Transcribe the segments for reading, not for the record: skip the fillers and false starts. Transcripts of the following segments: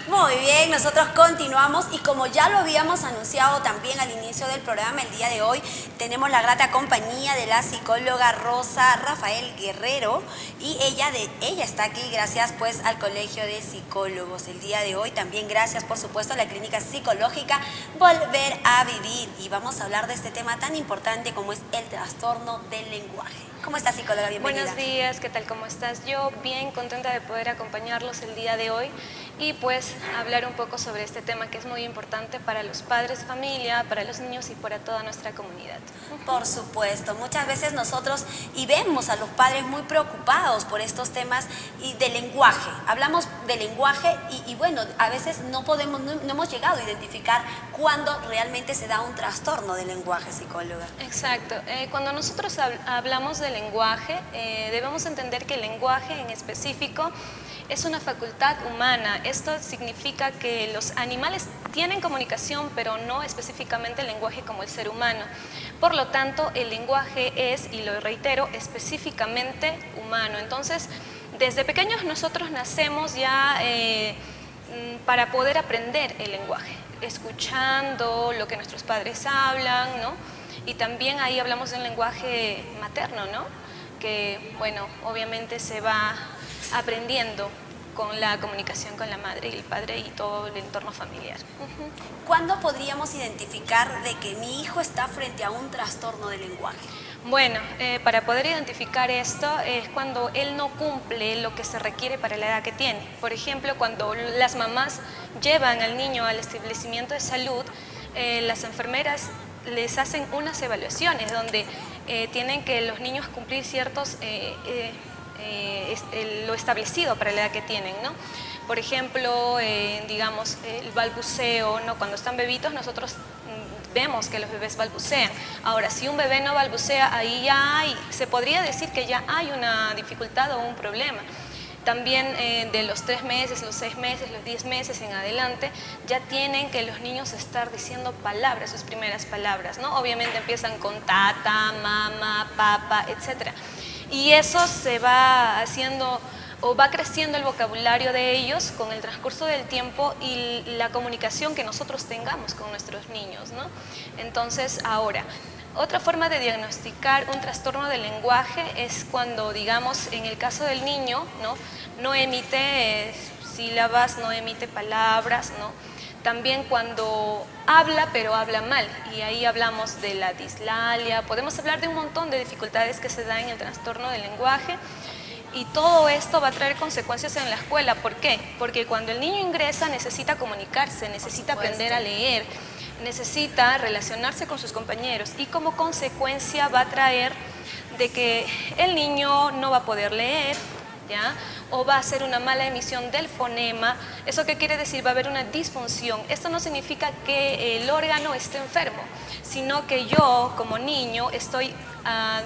Muy bien, nosotros continuamos y como ya lo habíamos anunciado también al inicio del programa, el día de hoy tenemos la grata compañía de la psicóloga Rosa Rafael Guerrero y ella está aquí gracias pues al Colegio de Psicólogos. El día de hoy también gracias por supuesto a la Clínica Psicológica Volver a Vivir y vamos a hablar de este tema tan importante como es el trastorno del lenguaje. ¿Cómo está, psicóloga? Bienvenida. Buenos días, ¿qué tal? ¿Cómo estás? Yo bien contenta de poder acompañarlos el día de hoy y pues hablar un poco sobre este tema que es muy importante para los padres de familia, para los niños y para toda nuestra comunidad. Por supuesto, muchas veces nosotros y vemos a los padres muy preocupados por estos temas y del lenguaje. Hablamos de lenguaje y bueno, a veces no hemos llegado a identificar cuándo realmente se da un trastorno del lenguaje, psicóloga. Exacto. Cuando nosotros hablamos de lenguaje, debemos entender que el lenguaje en específico es una facultad humana. Esto significa que los animales tienen comunicación, pero no específicamente el lenguaje como el ser humano. Por lo tanto, el lenguaje es, y lo reitero, específicamente humano. Entonces, desde pequeños nosotros nacemos ya para poder aprender el lenguaje, escuchando lo que nuestros padres hablan, ¿no? Y también ahí hablamos de un lenguaje materno, ¿no? Que, bueno, obviamente se va aprendiendo con la comunicación con la madre y el padre y todo el entorno familiar. ¿Cuándo podríamos identificar de que mi hijo está frente a un trastorno de lenguaje? Bueno, para poder identificar esto es cuando él no cumple lo que se requiere para la edad que tiene. Por ejemplo, cuando las mamás llevan al niño al establecimiento de salud, las enfermeras les hacen unas evaluaciones donde tienen que los niños cumplir ciertos lo establecido para la edad que tienen, ¿no? Por ejemplo, digamos, el balbuceo, ¿no? Cuando están bebitos nosotros vemos que los bebés balbucean. Ahora, si un bebé no balbucea, ahí ya se podría decir que ya hay una dificultad o un problema. También de los 3 meses, los 6 meses, los 10 meses en adelante, ya tienen que los niños estar diciendo palabras, sus primeras palabras, ¿no? Obviamente empiezan con tata, mamá, papá, etc. Y eso se va haciendo o va creciendo el vocabulario de ellos con el transcurso del tiempo y la comunicación que nosotros tengamos con nuestros niños, ¿no? Entonces, ahora, otra forma de diagnosticar un trastorno del lenguaje es cuando, digamos, en el caso del niño, no emite sílabas, no emite palabras, ¿no? También cuando habla, pero habla mal, y ahí hablamos de la dislalia, podemos hablar de un montón de dificultades que se dan en el trastorno del lenguaje, y todo esto va a traer consecuencias en la escuela. ¿Por qué? Porque cuando el niño ingresa necesita comunicarse, necesita aprender a leer, necesita relacionarse con sus compañeros, y como consecuencia va a traer de que el niño no va a poder leer, ¿ya? O va a hacer una mala emisión del fonema. ¿Eso qué quiere decir? Va a haber una disfunción. Esto no significa que el órgano esté enfermo, sino que yo como niño estoy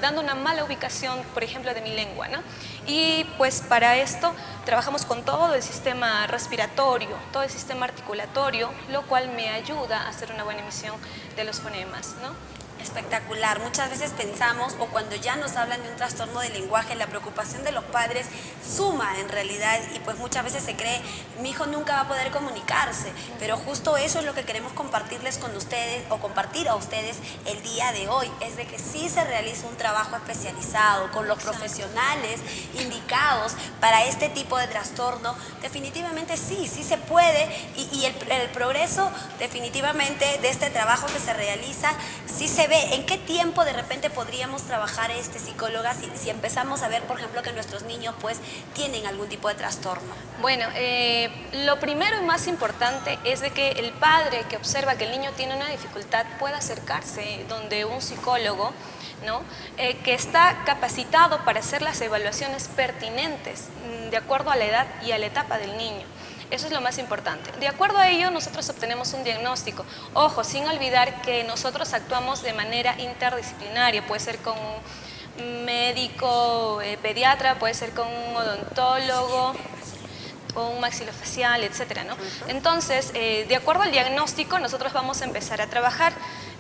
dando una mala ubicación, por ejemplo, de mi lengua, ¿no? Y pues para esto trabajamos con todo el sistema respiratorio, todo el sistema articulatorio, lo cual me ayuda a hacer una buena emisión de los fonemas, ¿no? Espectacular. Muchas veces pensamos, o cuando ya nos hablan de un trastorno de lenguaje, la preocupación de los padres suma en realidad y pues muchas veces se cree, mi hijo nunca va a poder comunicarse, pero justo eso es lo que queremos compartirles con ustedes o compartir a ustedes el día de hoy, es de que sí se realiza un trabajo especializado con los profesionales indicados para este tipo de trastorno. Definitivamente sí se puede y el progreso definitivamente de este trabajo que se realiza sí se ve. ¿En qué tiempo de repente podríamos trabajar psicóloga si empezamos a ver, por ejemplo, que nuestros niños pues tienen algún tipo de trastorno? Bueno, lo primero y más importante es de que el padre que observa que el niño tiene una dificultad pueda acercarse donde un psicólogo, ¿no? Que está capacitado para hacer las evaluaciones pertinentes de acuerdo a la edad y a la etapa del niño. Eso es lo más importante. De acuerdo a ello, nosotros obtenemos un diagnóstico. Ojo, sin olvidar que nosotros actuamos de manera interdisciplinaria. Puede ser con un médico, pediatra, puede ser con un odontólogo o un maxilofacial, etcétera, ¿no? Entonces, de acuerdo al diagnóstico, nosotros vamos a empezar a trabajar.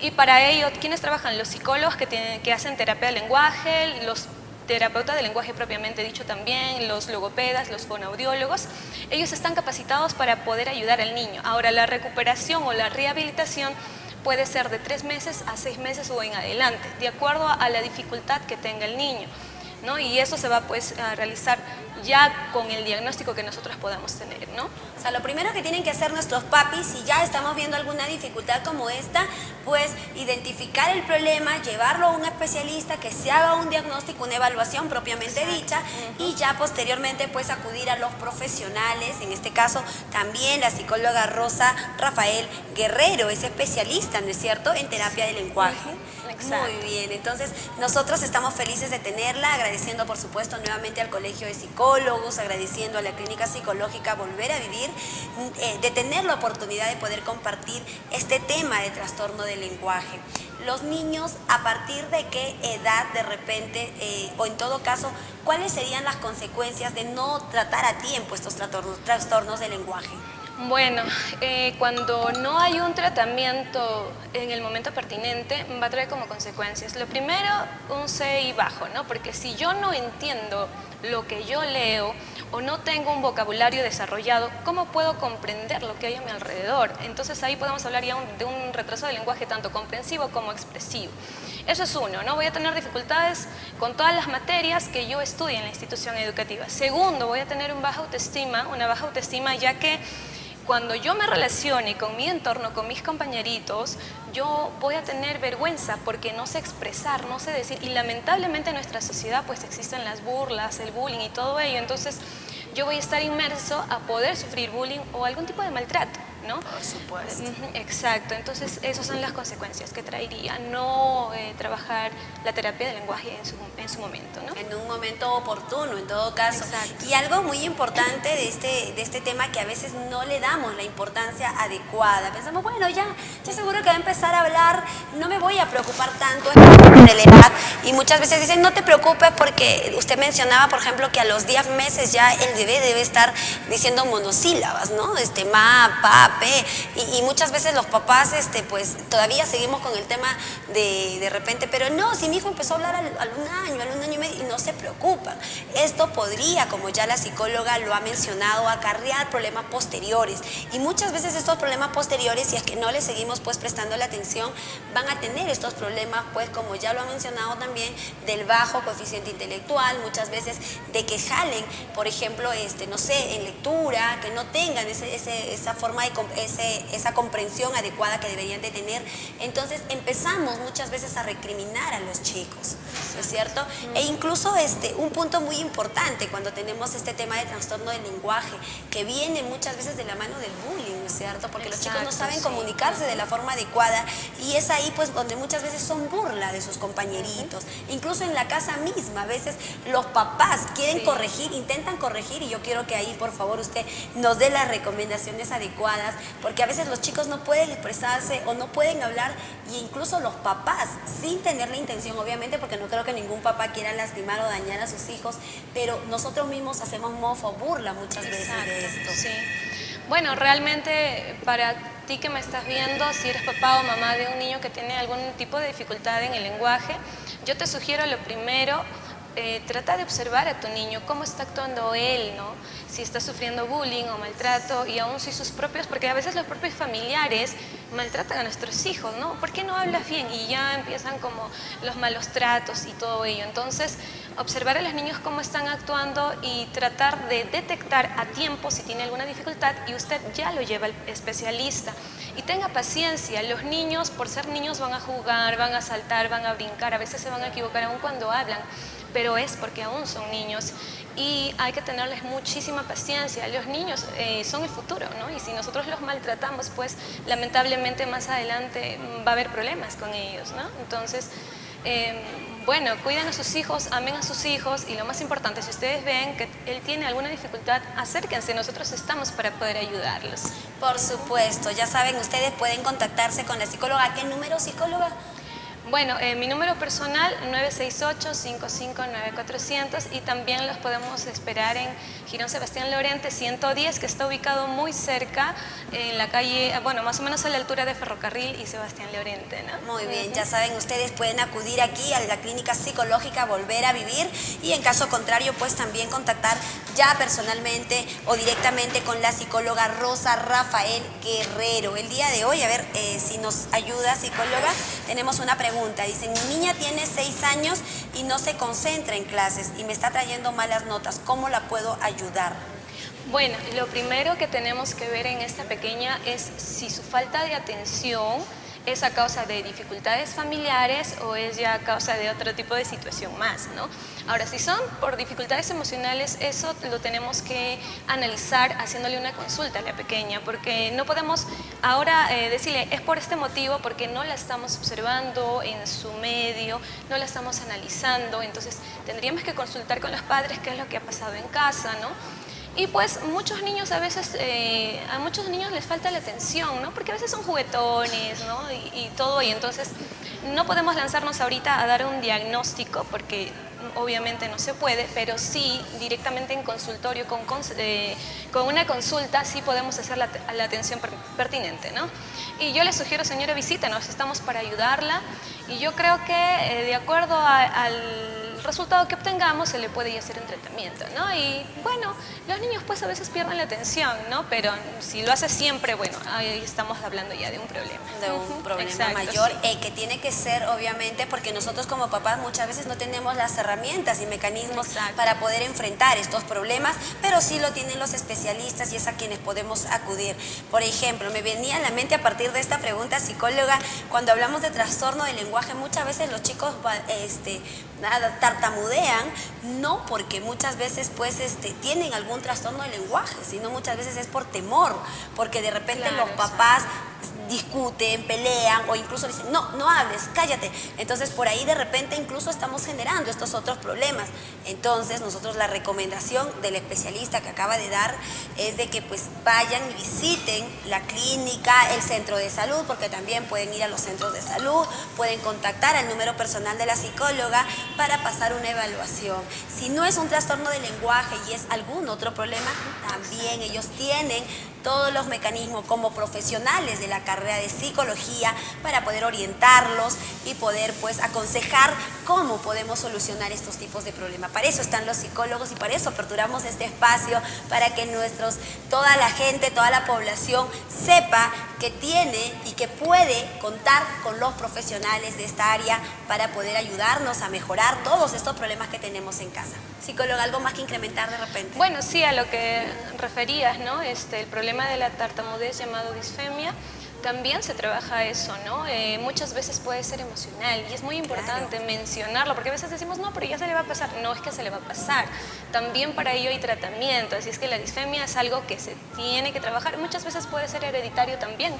Y para ello, ¿quiénes trabajan? Los psicólogos que hacen terapia de lenguaje, los terapeuta del lenguaje propiamente dicho también, los logopedas, los fonoaudiólogos, ellos están capacitados para poder ayudar al niño. Ahora, la recuperación o la rehabilitación puede ser de 3 meses a 6 meses o en adelante, de acuerdo a la dificultad que tenga el niño, ¿no? Y eso se va pues a realizar ya con el diagnóstico que nosotros podamos tener, ¿no? O sea, lo primero que tienen que hacer nuestros papis, si ya estamos viendo alguna dificultad como esta, pues identificar el problema, llevarlo a un especialista, que se haga un diagnóstico, una evaluación propiamente dicha, y ya posteriormente pues acudir a los profesionales, en este caso también la psicóloga Rosa Rafael Guerrero, es especialista, ¿no es cierto?, en terapia del lenguaje. Exacto. Muy bien, entonces nosotros estamos felices de tenerla, agradeciendo por supuesto nuevamente al Colegio de Psicólogos, agradeciendo a la Clínica Psicológica Volver a Vivir, de tener la oportunidad de poder compartir este tema de trastorno del lenguaje. Los niños, ¿a partir de qué edad de repente, o en todo caso, cuáles serían las consecuencias de no tratar a tiempo estos trastornos del lenguaje? Bueno, cuando no hay un tratamiento en el momento pertinente, va a traer como consecuencias. Lo primero, un CI bajo, ¿no? Porque si yo no entiendo lo que yo leo o no tengo un vocabulario desarrollado, ¿cómo puedo comprender lo que hay a mi alrededor? Entonces ahí podemos hablar ya de un retraso del lenguaje tanto comprensivo como expresivo. Eso es uno, ¿no? Voy a tener dificultades con todas las materias que yo estudie en la institución educativa. Segundo, voy a tener una baja autoestima ya que cuando yo me relacione con mi entorno, con mis compañeritos, yo voy a tener vergüenza porque no sé expresar, no sé decir. Y lamentablemente en nuestra sociedad pues existen las burlas, el bullying y todo ello. Entonces yo voy a estar inmerso a poder sufrir bullying o algún tipo de maltrato, ¿no? Por supuesto. Exacto, entonces esas son las consecuencias que traería no trabajar la terapia del lenguaje en su momento, ¿no? En un momento oportuno, en todo caso. Exacto. Y algo muy importante de este tema, que a veces no le damos la importancia adecuada. Pensamos, bueno, ya seguro que va a empezar a hablar, no me voy a preocupar tanto de la edad. Y muchas veces dicen, no te preocupes, porque usted mencionaba, por ejemplo, que a los 10 meses ya el bebé debe estar diciendo monosílabas, ¿no? Ma, pa, pe. Y muchas veces los papás, pues todavía seguimos con el tema de repente, pero no, si mi hijo empezó a hablar al 1 año y medio, y no se preocupan. Esto podría, como ya la psicóloga lo ha mencionado, acarrear problemas posteriores. Y muchas veces estos problemas posteriores, si es que no les seguimos pues prestando la atención, van a tener estos problemas, pues como ya lo ha mencionado también, del bajo coeficiente intelectual, muchas veces de que jalen, por ejemplo, no sé, en lectura, que no tengan esa forma de esa comprensión adecuada que deberían de tener. Entonces empezamos muchas veces a recriminar a los chicos, ¿no es cierto? E incluso un punto muy importante cuando tenemos este tema de trastorno del lenguaje, que viene muchas veces de la mano del bullying, ¿no es cierto? Porque los chicos no saben comunicarse de la forma adecuada, y es ahí pues donde muchas veces son burla de sus compañeritos. Incluso en la casa misma, a veces los papás quieren corregir, intentan corregir, y yo quiero que ahí por favor usted nos dé las recomendaciones adecuadas, porque a veces los chicos no pueden expresarse o no pueden hablar, y incluso los papás, sin tener la intención, obviamente, porque no creo que ningún papá quiera lastimar o dañar a sus hijos, pero nosotros mismos hacemos mofa o burla muchas veces de esto. Sí. Bueno, realmente para ti que me estás viendo, si eres papá o mamá de un niño que tiene algún tipo de dificultad en el lenguaje, yo te sugiero lo primero, trata de observar a tu niño, cómo está actuando él, ¿no? Si está sufriendo bullying o maltrato, y aún si sus propios, porque a veces los propios familiares maltratan a nuestros hijos, ¿no? ¿Por qué no hablas bien? Y ya empiezan como los malos tratos y todo ello. Entonces, observar a los niños cómo están actuando y tratar de detectar a tiempo si tiene alguna dificultad, y usted ya lo lleva al especialista. Y tenga paciencia, los niños, por ser niños, van a jugar, van a saltar, van a brincar, a veces se van a equivocar aún cuando hablan, pero es porque aún son niños y hay que tenerles muchísima paciencia. Los niños son el futuro, ¿no? Y si nosotros los maltratamos, pues lamentablemente más adelante va a haber problemas con ellos, ¿no? Entonces, bueno, cuiden a sus hijos, amen a sus hijos, y lo más importante, si ustedes ven que él tiene alguna dificultad, acérquense, nosotros estamos para poder ayudarlos. Por supuesto, ya saben, ustedes pueden contactarse con la psicóloga. ¿A qué número, psicóloga? Bueno, mi número personal 968-559-400 y también los podemos esperar en Girón Sebastián Lorente 110, que está ubicado muy cerca en la calle, bueno, más o menos a la altura de Ferrocarril y Sebastián Lorente, ¿no? Muy bien, ya saben, ustedes pueden acudir aquí a la clínica psicológica Volver a Vivir y en caso contrario, pues también contactar ya personalmente o directamente con la psicóloga Rosa Rafael Guerrero. El día de hoy, a ver si nos ayuda, psicóloga, tenemos una pregunta. Dicen, mi niña tiene 6 años y no se concentra en clases y me está trayendo malas notas. ¿Cómo la puedo ayudar? Bueno, lo primero que tenemos que ver en esta pequeña es si su falta de atención es a causa de dificultades familiares o es ya a causa de otro tipo de situación más, ¿no? Ahora, si son por dificultades emocionales, eso lo tenemos que analizar haciéndole una consulta a la pequeña, porque no podemos ahora decirle, es por este motivo, porque no la estamos observando en su medio, no la estamos analizando, entonces tendríamos que consultar con los padres qué es lo que ha pasado en casa, ¿no? Y pues muchos niños a veces, a muchos niños les falta la atención, ¿no? Porque a veces son juguetones, ¿no? Y todo, y entonces no podemos lanzarnos ahorita a dar un diagnóstico porque obviamente no se puede, pero sí directamente en consultorio con una consulta sí podemos hacer la atención pertinente, ¿no? Y yo les sugiero, señora, visítenos, estamos para ayudarla y yo creo que de acuerdo al resultado que obtengamos se le puede hacer un tratamiento, ¿no? Y bueno, los niños pues a veces pierden la atención, ¿no? Pero si lo hace siempre, bueno, ahí estamos hablando ya de un problema. De un problema Exacto, mayor, sí. que tiene que ser obviamente porque nosotros como papás muchas veces no tenemos las herramientas y mecanismos Exacto. para poder enfrentar estos problemas, pero sí lo tienen los especialistas y es a quienes podemos acudir. Por ejemplo, me venía a la mente a partir de esta pregunta, psicóloga, cuando hablamos de trastorno del lenguaje, muchas veces los chicos tartamudean, no porque muchas veces pues tienen algún trastorno del lenguaje, sino muchas veces es por temor, porque de repente Claro, los papás discuten, pelean o incluso dicen, no, no hables, cállate. Entonces por ahí de repente incluso estamos generando estos otros problemas. Entonces nosotros la recomendación del especialista que acaba de dar es de que pues vayan y visiten la clínica, el centro de salud, porque también pueden ir a los centros de salud, pueden contactar al número personal de la psicóloga para pasar una evaluación. Si no es un trastorno de lenguaje y es algún otro problema, también ellos tienen todos los mecanismos como profesionales de la carrera de psicología para poder orientarlos y poder pues aconsejar cómo podemos solucionar estos tipos de problemas. Para eso están los psicólogos y para eso aperturamos este espacio para que toda la gente, toda la población sepa que tiene y que puede contar con los profesionales de esta área para poder ayudarnos a mejorar todos estos problemas que tenemos en casa. Psicóloga, ¿algo más que incrementar de repente? Bueno, sí, a lo que referías, ¿no? El problema de la tartamudez llamado disfemia, también se trabaja eso, ¿no? Muchas veces puede ser emocional y es muy importante mencionarlo, porque a veces decimos, no, pero ya se le va a pasar. No es que se le va a pasar. También para ello hay tratamiento, así es que la disfemia es algo que se tiene que trabajar. Muchas veces puede ser hereditario también.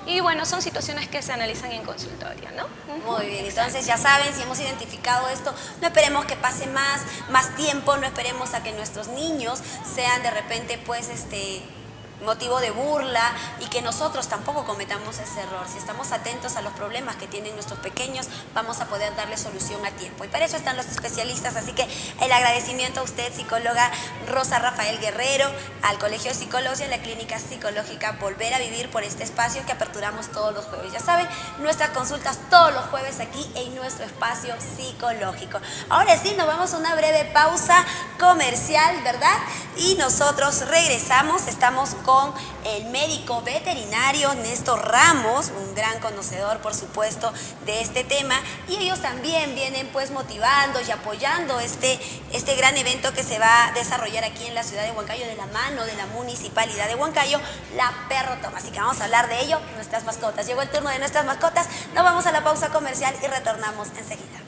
Y bueno, son situaciones que se analizan en consultorio, ¿no? Muy bien, entonces ya saben, si hemos identificado esto, no esperemos que pase más tiempo, no esperemos a que nuestros niños sean de repente pues motivo de burla y que nosotros tampoco cometamos ese error. Si estamos atentos a los problemas que tienen nuestros pequeños, vamos a poder darle solución a tiempo. Y para eso están los especialistas, así que el agradecimiento a usted, psicóloga Rosa Rafael Guerrero, al Colegio de Psicólogos y a la Clínica Psicológica Volver a Vivir por este espacio que aperturamos todos los jueves. Ya saben, nuestras consultas todos los jueves aquí en nuestro espacio psicológico. Ahora sí, nos vamos a una breve pausa comercial, ¿verdad? Y nosotros regresamos, estamos con el médico veterinario Néstor Ramos, un gran conocedor, por supuesto, de este tema, y ellos también vienen pues motivando y apoyando este gran evento que se va a desarrollar aquí en la ciudad de Huancayo de la mano de la Municipalidad de Huancayo, la Perrotoma. Así que vamos a hablar de ello, nuestras mascotas. Llegó el turno de nuestras mascotas, nos vamos a la pausa comercial y retornamos enseguida.